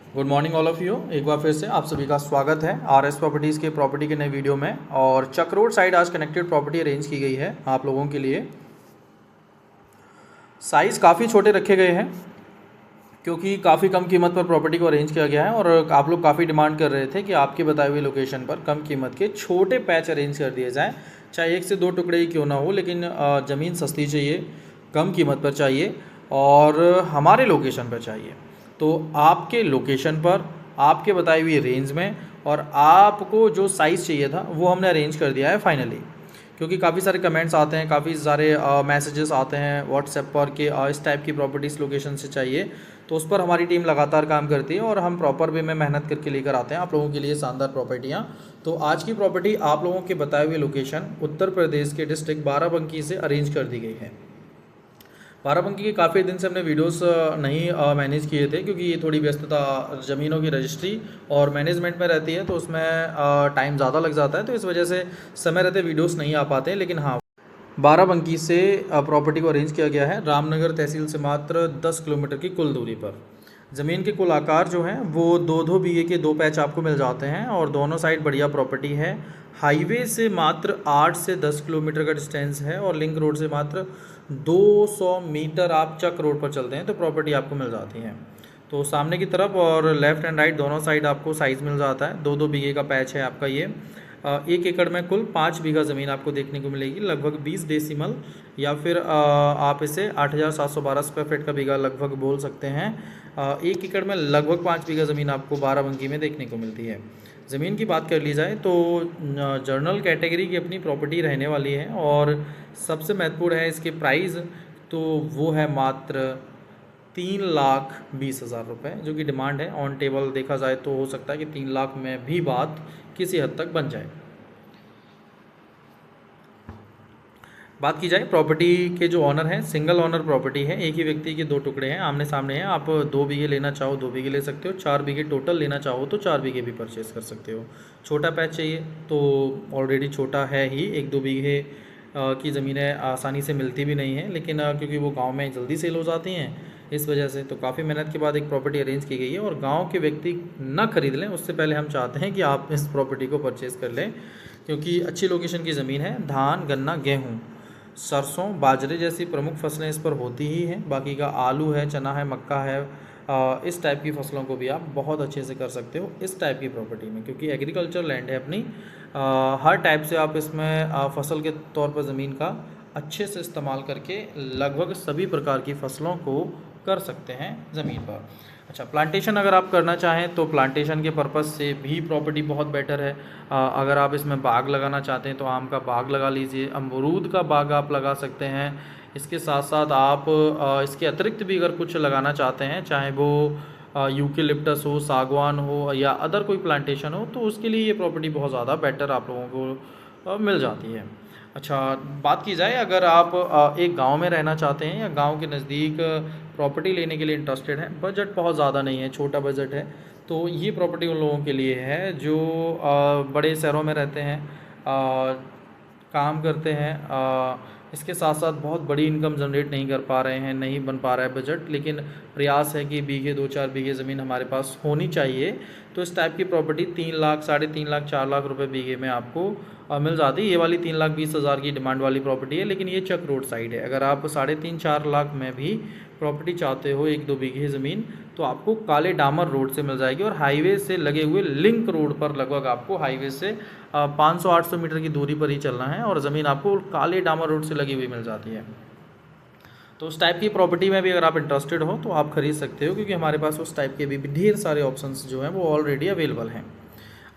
Good morning all of you. एक बार फिर से आप सभी का स्वागत है आर एस प्रॉपर्टीज़ के प्रॉपर्टी के नए वीडियो में। और चक रोड साइड आज कनेक्टेड प्रॉपर्टी अरेंज की गई है आप लोगों के लिए। साइज़ काफ़ी छोटे रखे गए हैं क्योंकि काफ़ी कम कीमत पर प्रॉपर्टी को अरेंज किया गया है और आप लोग काफ़ी डिमांड कर रहे थे कि आपके बताए हुए लोकेशन पर कम कीमत के छोटे पैच अरेंज कर दिए जाएँ, चाहे एक से दो टुकड़े ही क्यों ना हो, लेकिन ज़मीन सस्ती चाहिए, कम कीमत पर चाहिए और हमारे लोकेशन पर चाहिए। तो आपके लोकेशन पर आपके बताई हुई रेंज में और आपको जो साइज़ चाहिए था वो हमने अरेंज कर दिया है फाइनली। क्योंकि काफ़ी सारे कमेंट्स आते हैं, काफ़ी सारे मैसेजेस आते हैं व्हाट्सएप पर कि इस टाइप की प्रॉपर्टीज़ लोकेशन से चाहिए, तो उस पर हमारी टीम लगातार काम करती है और हम प्रॉपर वे में मेहनत करके लेकर आते हैं आप लोगों के लिए शानदार प्रॉपर्टियाँ। तो आज की प्रॉपर्टी आप लोगों के बताए हुए लोकेशन उत्तर प्रदेश के डिस्ट्रिक्ट बाराबंकी से अरेंज कर दी गई है। बाराबंकी के काफ़ी दिन से हमने वीडियोस नहीं मैनेज किए थे क्योंकि ये थोड़ी व्यस्तता ज़मीनों की रजिस्ट्री और मैनेजमेंट में रहती है, तो उसमें टाइम ज़्यादा लग जाता है, तो इस वजह से समय रहते वीडियोस नहीं आ पाते हैं। लेकिन हाँ, बाराबंकी से प्रॉपर्टी को अरेंज किया गया है रामनगर तहसील से मात्र 10 किलोमीटर की कुल दूरी पर। ज़मीन के कुल आकार जो हैं वो दो दो बीघे के दो पैच आपको मिल जाते हैं और दोनों साइड बढ़िया प्रॉपर्टी है। हाईवे से मात्र 8 से 10 किलोमीटर का डिस्टेंस है और लिंक रोड से मात्र 200 मीटर आप चक रोड पर चलते हैं तो प्रॉपर्टी आपको मिल जाती है। तो सामने की तरफ और लेफ़्ट एंड राइट दोनों साइड आपको साइज़ मिल जाता है। दो दो बीघे का पैच है आपका ये। 1 एकड़ में कुल 5 बीघा ज़मीन आपको देखने को मिलेगी, लगभग 20 डेसिमल या फिर आप इसे 8,712 स्क्वायर फीट का बीघा लगभग बोल सकते हैं। 1 एकड़ में लगभग 5 बीघा ज़मीन आपको बाराबंकी में देखने को मिलती है। ज़मीन की बात कर ली जाए तो जर्नल कैटेगरी की अपनी प्रॉपर्टी रहने वाली है और सबसे महत्वपूर्ण है इसके प्राइस, तो वो है मात्र 3,20,000 रुपये, जो कि डिमांड है। ऑन टेबल देखा जाए तो हो सकता है कि 3 लाख में भी बात किसी हद तक बन जाए। बात की जाए प्रॉपर्टी के जो ऑनर हैं, सिंगल ऑनर प्रॉपर्टी है, एक ही व्यक्ति के 2 टुकड़े हैं, आमने सामने हैं। आप 2 बीघे लेना चाहो 2 बीघे ले सकते हो, 4 बीघे टोटल लेना चाहो तो 4 बीघे भी परचेज़ कर सकते हो। छोटा पैच चाहिए तो ऑलरेडी छोटा है ही, 1-2 बीघे की ज़मीनें आसानी से मिलती भी नहीं हैं, लेकिन क्योंकि वो गाँव में जल्दी सेल हो जाती हैं, इस वजह से तो काफ़ी मेहनत के बाद एक प्रॉपर्टी अरेंज की गई है। और गाँव के व्यक्ति ना खरीद लें उससे पहले हम चाहते हैं कि आप इस प्रॉपर्टी को परचेज़ कर लें, क्योंकि अच्छी लोकेशन की ज़मीन है। धान, गन्ना, गेहूँ, सरसों, बाजरे जैसी प्रमुख फसलें इस पर होती ही हैं। बाकी का आलू है, चना है, मक्का है, इस टाइप की फसलों को भी आप बहुत अच्छे से कर सकते हो इस टाइप की प्रॉपर्टी में, क्योंकि एग्रीकल्चर लैंड है अपनी। हर टाइप से आप इसमें फसल के तौर पर ज़मीन का अच्छे से इस्तेमाल करके लगभग सभी प्रकार की फसलों को कर सकते हैं ज़मीन पर। अच्छा, प्लांटेशन अगर आप करना चाहें तो प्लांटेशन के पर्पज़ से भी प्रॉपर्टी बहुत बेटर है। अगर आप इसमें बाग लगाना चाहते हैं तो आम का बाग लगा लीजिए, अमरूद का बाग आप लगा सकते हैं। इसके साथ साथ आप इसके अतिरिक्त भी अगर कुछ लगाना चाहते हैं, चाहे वो यूकेलिप्टस हो, सागवान हो या अदर कोई प्लांटेशन हो, तो उसके लिए ये प्रॉपर्टी बहुत ज़्यादा बेटर आप लोगों को मिल जाती है। अच्छा, बात की जाए अगर आप एक गांव में रहना चाहते हैं या गांव के नज़दीक प्रॉपर्टी लेने के लिए इंटरेस्टेड हैं, बजट बहुत ज़्यादा नहीं है, छोटा बजट है, तो ये प्रॉपर्टी उन लोगों के लिए है जो बड़े शहरों में रहते हैं, काम करते हैं, इसके साथ साथ बहुत बड़ी इनकम जनरेट नहीं कर पा रहे हैं, नहीं बन पा रहा है बजट, लेकिन प्रयास है कि बीघे 2-4 बीघे ज़मीन हमारे पास होनी चाहिए। तो इस टाइप की प्रॉपर्टी 3 लाख, 3.5 लाख, 4 लाख रुपए बीघे में आपको मिल जाती है। ये वाली 3,20,000 की डिमांड वाली प्रॉपर्टी है, लेकिन ये चक रोड साइड है। अगर आप 3.5-4 लाख में भी प्रॉपर्टी चाहते हो 1-2 बीघे ज़मीन, तो आपको काले डामर रोड से मिल जाएगी और हाईवे से लगे हुए लिंक रोड पर लगभग आपको हाईवे से 500-800 मीटर की दूरी पर ही चलना है और ज़मीन आपको काले डामर रोड से लगी हुई मिल जाती है। तो उस टाइप की प्रॉपर्टी में भी अगर आप इंटरेस्टेड हो तो आप खरीद सकते हो, क्योंकि हमारे पास उस टाइप के भी ढेर सारे ऑप्शंस जो हैं वो ऑलरेडी अवेलेबल हैं।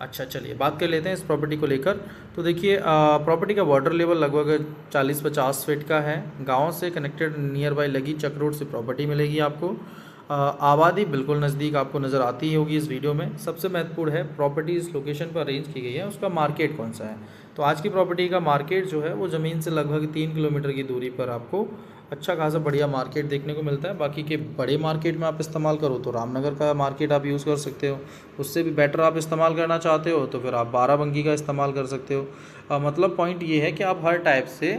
अच्छा, चलिए बात कर लेते हैं इस प्रॉपर्टी को लेकर। तो देखिए, प्रॉपर्टी का वाटर लेवल लगभग 40-50 फीट का है। गांव से कनेक्टेड नियर बाय लगी चक रोड से प्रॉपर्टी मिलेगी आपको। आबादी बिल्कुल नज़दीक आपको नज़र आती ही होगी इस वीडियो में। सबसे महत्वपूर्ण है प्रॉपर्टी इस लोकेशन पर अरेंज की गई है, उसका मार्केट कौन सा है। तो आज की प्रॉपर्टी का मार्केट जो है वो ज़मीन से लगभग 3 किलोमीटर की दूरी पर आपको अच्छा खासा बढ़िया मार्केट देखने को मिलता है। बाकी के बड़े मार्केट में आप इस्तेमाल करो तो रामनगर का मार्केट आप यूज़ कर सकते हो, उससे भी बेटर आप इस्तेमाल करना चाहते हो तो फिर आप बाराबंकी का इस्तेमाल कर सकते हो। मतलब पॉइंट ये है कि आप हर टाइप से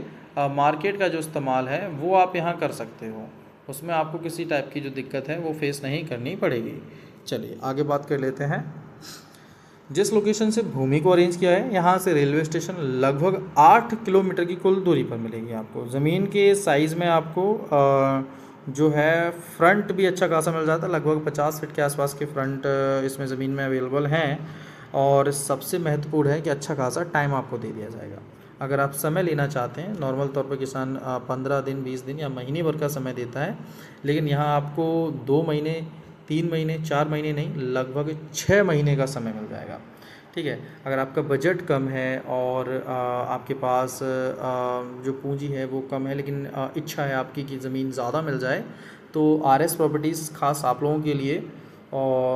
मार्केट का जो इस्तेमाल है वो आप यहाँ कर सकते हो, उसमें आपको किसी टाइप की जो दिक्कत है वो फेस नहीं करनी पड़ेगी, चलिए आगे बात कर लेते हैं। जिस लोकेशन से भूमि को अरेंज किया है, यहाँ से रेलवे स्टेशन लगभग 8 किलोमीटर की कुल दूरी पर मिलेगी आपको। ज़मीन के साइज़ में आपको जो है फ्रंट भी अच्छा खासा मिल जाता है, लगभग 50 फीट के आसपास के फ्रंट इसमें ज़मीन में अवेलेबल हैं। और सबसे महत्वपूर्ण है कि अच्छा खासा टाइम आपको दे दिया जाएगा। अगर आप समय लेना चाहते हैं, नॉर्मल तौर पर किसान 15 दिन, 20 दिन या महीने भर का समय देता है, लेकिन यहाँ आपको 2 महीने, 3 महीने, 4 महीने नहीं, लगभग 6 महीने का समय मिल जाएगा। ठीक है। अगर आपका बजट कम है और आपके पास जो पूंजी है वो कम है, लेकिन इच्छा है आपकी कि ज़मीन ज़्यादा मिल जाए, तो आरएस प्रॉपर्टीज़ खास आप लोगों के लिए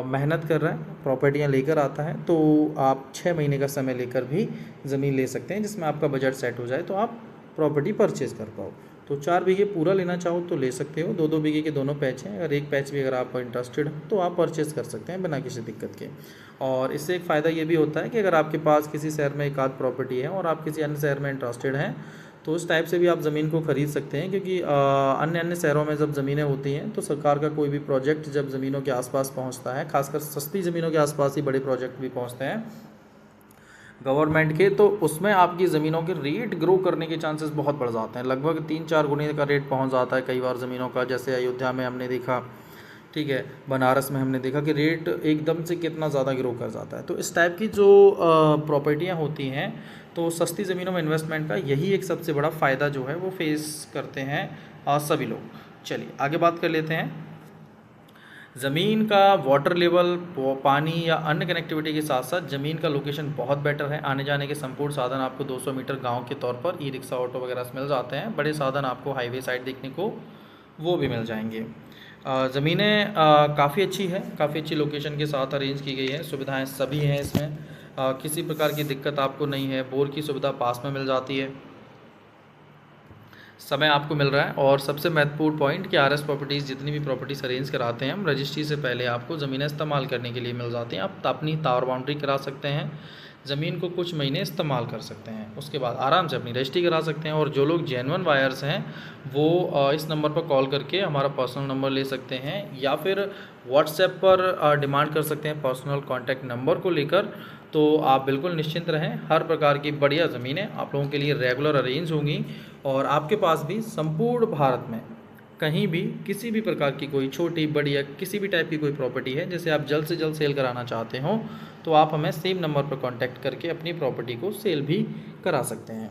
मेहनत कर रहा है, प्रॉपर्टियाँ लेकर आता है। तो आप 6 महीने का समय लेकर भी ज़मीन ले सकते हैं, जिसमें आपका बजट सेट हो जाए तो आप प्रॉपर्टी परचेज़ कर पाओ। तो 4 बीघे पूरा लेना चाहो तो ले सकते हो, 2-2 बीघे के दोनों पैच हैं। अगर एक पैच भी अगर आप इंटरेस्टेड हो तो आप परचेज़ कर सकते हैं बिना किसी दिक्कत के। और इससे एक फ़ायदा ये भी होता है कि अगर आपके पास किसी शहर में एक आध प्रॉपर्टी है और आप किसी अन्य शहर में इंटरेस्टेड हैं, तो उस टाइप से भी आप ज़मीन को ख़रीद सकते हैं। क्योंकि अन्य अन्य शहरों में जब ज़मीनें होती हैं तो सरकार का कोई भी प्रोजेक्ट जब ज़मीनों के आसपास पहुंचता है, खासकर सस्ती ज़मीनों के आसपास ही बड़े प्रोजेक्ट भी पहुंचते हैं गवर्नमेंट के, तो उसमें आपकी ज़मीनों के रेट ग्रो करने के चांसेस बहुत बढ़ जाते हैं। लगभग 3-4 गुने का रेट पहुंच जाता है कई बार ज़मीनों का। जैसे अयोध्या में हमने देखा, ठीक है, बनारस में हमने देखा कि रेट एकदम से कितना ज़्यादा ग्रो कर जाता है। तो इस टाइप की जो प्रॉपर्टियाँ होती हैं, तो सस्ती ज़मीनों में इन्वेस्टमेंट का यही एक सबसे बड़ा फ़ायदा जो है वो फेस करते हैं सभी लोग। चलिए आगे बात कर लेते हैं। ज़मीन का वाटर लेवल, पानी या अन्य कनेक्टिविटी के साथ साथ ज़मीन का लोकेशन बहुत बेटर है। आने जाने के संपूर्ण साधन आपको 200 मीटर गांव के तौर पर ई रिक्शा, ऑटो वगैरह से मिल जाते हैं। बड़े साधन आपको हाईवे साइड देखने को वो भी मिल जाएंगे। ज़मीनें काफ़ी अच्छी है, काफ़ी अच्छी लोकेशन के साथ अरेंज की गई है। सुविधाएं सभी हैं इसमें, किसी प्रकार की दिक्कत आपको नहीं है। बोर की सुविधा पास में मिल जाती है, समय आपको मिल रहा है। और सबसे महत्वपूर्ण पॉइंट कि आरएस प्रॉपर्टीज़ जितनी भी प्रॉपर्टीज़ अरेंज कराते हैं हम, रजिस्ट्री से पहले आपको ज़मीनें इस्तेमाल करने के लिए मिल जाती हैं। आप अपनी तार बाउंड्री करा सकते हैं, ज़मीन को कुछ महीने इस्तेमाल कर सकते हैं, उसके बाद आराम से अपनी रजिस्ट्री करा सकते हैं। और जो लोग जेन्युइन बायर्स हैं वो इस नंबर पर कॉल करके हमारा पर्सनल नंबर ले सकते हैं, या फिर व्हाट्सएप पर डिमांड कर सकते हैं पर्सनल कॉन्टैक्ट नंबर को लेकर। तो आप बिल्कुल निश्चिंत रहें, हर प्रकार की बढ़िया ज़मीनें आप लोगों के लिए रेगुलर अरेंज होंगी। और आपके पास भी संपूर्ण भारत में कहीं भी किसी भी प्रकार की कोई छोटी बड़ी या किसी भी टाइप की कोई प्रॉपर्टी है जिसे आप जल्द से जल्द सेल कराना चाहते हो, तो आप हमें सेम नंबर पर कांटेक्ट करके अपनी प्रॉपर्टी को सेल भी करा सकते हैं।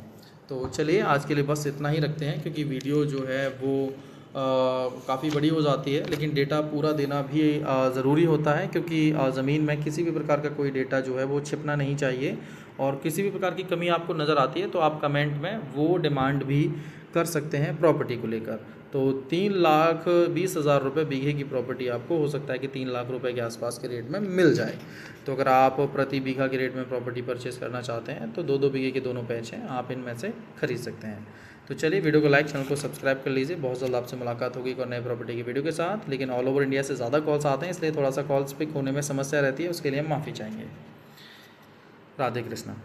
तो चलिए आज के लिए बस इतना ही रखते हैं, क्योंकि वीडियो जो है वो काफ़ी बड़ी हो जाती है, लेकिन डेटा पूरा देना भी ज़रूरी होता है। क्योंकि ज़मीन में किसी भी प्रकार का कोई डेटा जो है वो छिपना नहीं चाहिए। और किसी भी प्रकार की कमी आपको नज़र आती है तो आप कमेंट में वो डिमांड भी कर सकते हैं प्रॉपर्टी को लेकर। तो 3,20,000 रुपये बीघे की प्रॉपर्टी आपको हो सकता है कि 3 लाख रुपए के आसपास के रेट में मिल जाए। तो अगर आप प्रति बीघा के रेट में प्रॉपर्टी परचेज़ करना चाहते हैं तो 2-2 बीघे के दोनों पैच हैं, आप इनमें से खरीद सकते हैं। तो चलिए वीडियो को लाइक, चैनल को सब्सक्राइब कर लीजिए। बहुत जल्द आपसे मुलाकात होगी एक और नए प्रॉपर्टी की वीडियो के साथ। लेकिन ऑल ओवर इंडिया से ज़्यादा कॉल्स आते हैं, इसलिए थोड़ा सा कॉल्स पिक होने में समस्या रहती है, उसके लिए हम माफ़ी चाहेंगे। राधे कृष्णा।